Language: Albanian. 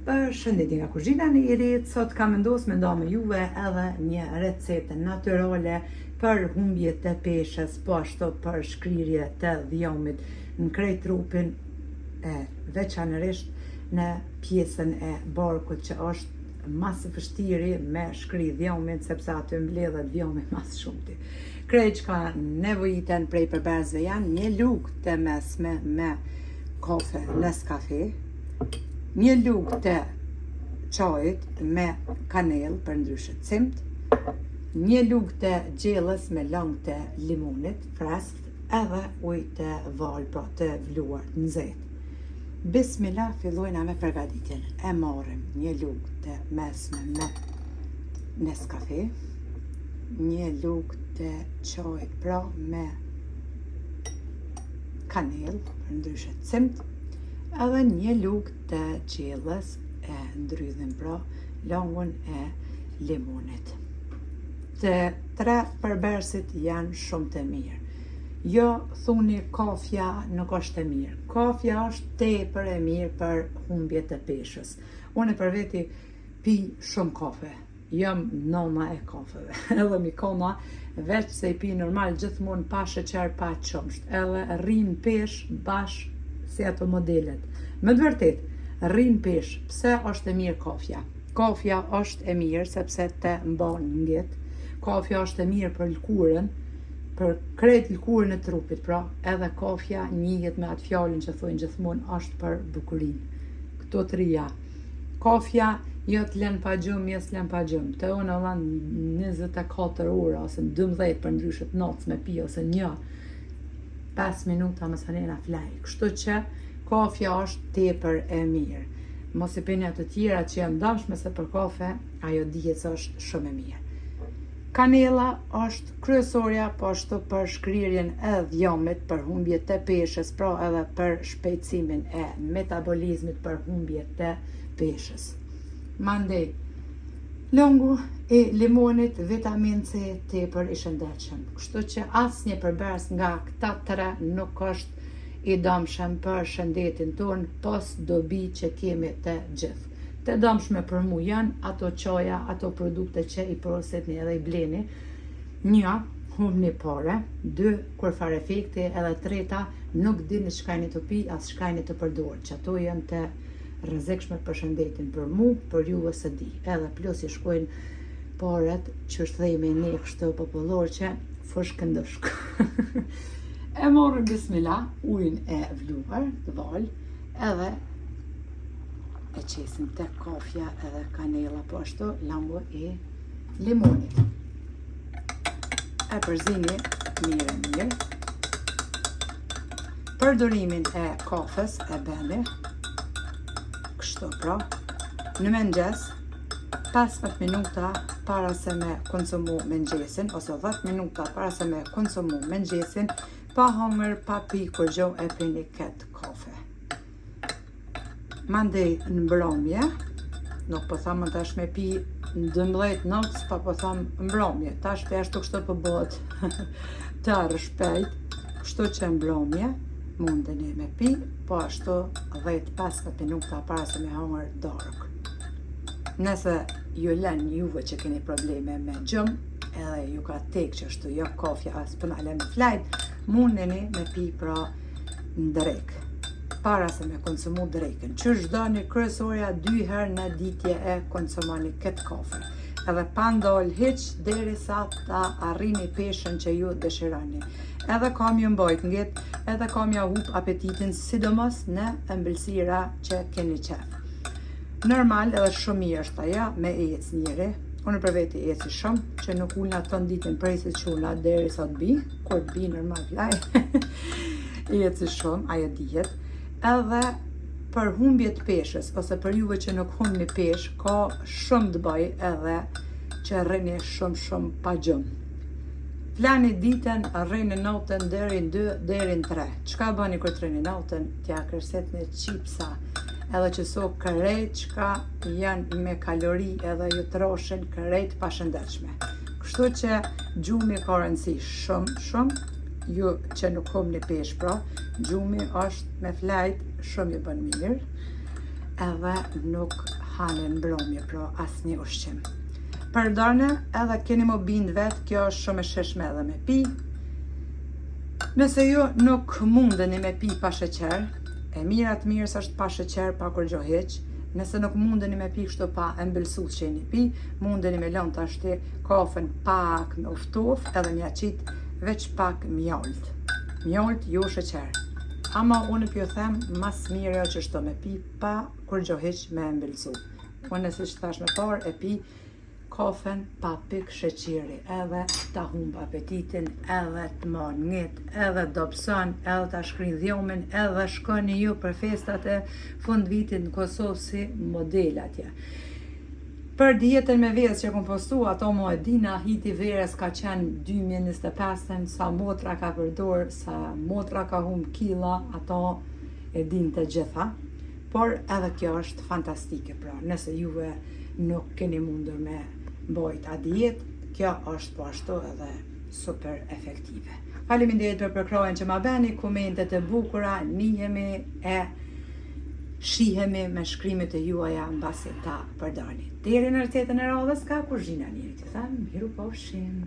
Përshëndetje nga kuzhina në Irit, sot kam vendosur me nda me juve edhe një recetë natyrale për humbje të peshës, po ashtu për shkrirje të dhjomit në krejt trupin, veçanërisht në pjesën e barkut që është mas vështiri me shkri dhjomit, sepse aty mbledhet dhjomi mas shumti. Krejt që ka nevojiten prej përberzve janë një lugë të mesme me kafe Nescafe, një lugë të çajit me kanel për ndryshe cimt, një lugë të gjellës me lang të limonit freskt, edhe ujë të val, pra të vluar në nxehtë. Bismillah, fillojna me përgatitjen. E marrim një lugë të mesme me Nescafe, një lugë të çajit pra me kanel për ndryshe cimt, edhe një lugë të gjellës e ndrydhën pra langun e limonit. Të tre përbërësit janë shumë të mirë. Jo thuni kafja nuk është e mirë. Kafja është tepër e mirë për humbje të peshës. Unë për veti pi shumë kafe. Jam nona e kafeve. Edhe mi kona veç se i pi normal gjithmonë pa sheqer, pa qumsht. Edhe rrin pesh bash si ato modelet. Me të vërtet, rrin pesh. Pse është e mirë kafja? Kafja është e mirë sepse të mban ngjet. Kafja është e mirë për lkurën, për krejt lkurën e trupit, pra edhe kafja njihet me atë fjalën që thojnë gjithmonë është për bukurinë. Këto trija. Kafja jo të lën pa gjumë, jo s'lën pa gjumë. Të unë olan 24 ora ose 12 për ndryshet natës me pi ose një 5 minuta më sanena flaj. Kështu që kafja është tepër e mirë. Mos i pini ato tjera që janë dashme se për kafe, ajo dihet se është shumë e mirë. Kanela është kryesorja po ashtu për shkrirjen e dhjomit, për humbje të peshës, pra edhe për shpejtësimin e metabolizmit për humbje të peshës. Mandej, langu e limonit, vitamin C tepër i shëndetshëm. Kështu që asnjë përbërës nga këta tre nuk është i dëmshëm për shëndetin ton, pos dobi që kemi të gjithë. Të dëmshme për mu janë ato qaja, ato produkte që i porosetni edhe i bleni. Një, humbni pare, 2, kur fare efekti, edhe treta, nuk dini çkajni të pi, as çkajni të përdor, që ato janë të rrezikshme për shëndetin për mu, për juve së di. Edhe plus i shkojnë paret që është thejme ne kështu popullor që fush këndushk. E morëm bismillah, ujin e vluar, të val, edhe e qesim të kafja edhe kanela, po ashtu langu e limonit. E përzini mirë. Përdorimin e kafës e bëni kështu pra, në mëngjes 15 minuta para se me konsumu mëngjesin, ose 10 minuta para se me konsumu mëngjesin, pa hangër, pa pi kur gjo e pini këtë kafe. Mandej në mbrëmje, nuk po thamë tash me pi në 12 natës, pa po thamë mbrëmje, tash për ashtu kështu po bëhet të rëshpejt, kështu që mbrëmje mundeni me pi, po ashtu 10-15 minuta para se me hangër dark. Nëse ju lën juve që keni probleme me gjumë, edhe ju ka tek që ashtu jo kafja as për në me flajt, mundeni me pi pra në drek, para se me konsumu drekën. Që çdoni kryesorja 2 herë në ditje e konsumoni këtë kafe. Edhe pa ndal hiç derisa ta arrini peshën që ju dëshironi. Edhe kam ju mbajt ngjet, edhe kam ja hub apetitin, sidomos në ëmbëlsira që keni qef. Normal edhe shumë mirë është ajo me ec njëri. Unë për veti eci shumë, që nuk ulna ton ditën prej se çuna derisa të bi, kur të bi normal flaj. Eci shumë, ajo dihet. Edhe për humbje të peshës, ose për juve që nuk humbni peshë, ka shumë të bëj edhe që rrini shumë pa gjumë. Flani ditën, rrini natën deri në 2, deri në 3. Çka bani kur të rrini natën? T'ja kërsetni qipsa, edhe që so kërejt çka janë me kalori edhe ju troshen kërejt pashëndetshme. Kështu që gjumi ka rëndësi shumë, ju që nuk humni peshë pra, gjumi është me flajt shumë i bën mirë, edhe nuk hanë në mbrëmje, pra asnjë ushqim. Përdorni edhe keni më bind vetë, kjo është shumë e shishme edhe me pi. Nëse ju nuk mundeni me pi pa sheqer, e mirës është pa sheqer, pa kur gjo hiq. Nëse nuk mundeni me pi kështu pa embelsus që jeni pi, mundeni me lënë të ashti kafen pak me uftof edhe mja qit veç pak mjalt. Mjalt jo sheqer. Ama unë pjo them, mas mire që shto me pi pa kur gjo hiq me embelsu. Unë si që thash me parë e pi kafen pa pik sheqiri, edhe ta humb apetitin, edhe të mon ngit, edhe dobson, edhe ta shkrin dhjomin, edhe shkoni ju për festat e fund vitit në Kosovë si model atje. Për dietën me vezë që kom postu, ato mo e dina, hiti verës ka qenë 2025, sa motra ka përdor, sa motra ka humb killa, ato e din të gjitha. Por edhe kjo është fantastike, pra, nëse juve nuk keni mundur me bojt a dietë, kjo është po ashtu edhe super efektive. Faleminderit për përkrojën që ma beni, komentet e bukura, njihemi e shihemi me shkrimet e juaja mbasi ta përdorni. Deri në recetën e radhës ka kuzhina njëri, të them, miru po ushqim.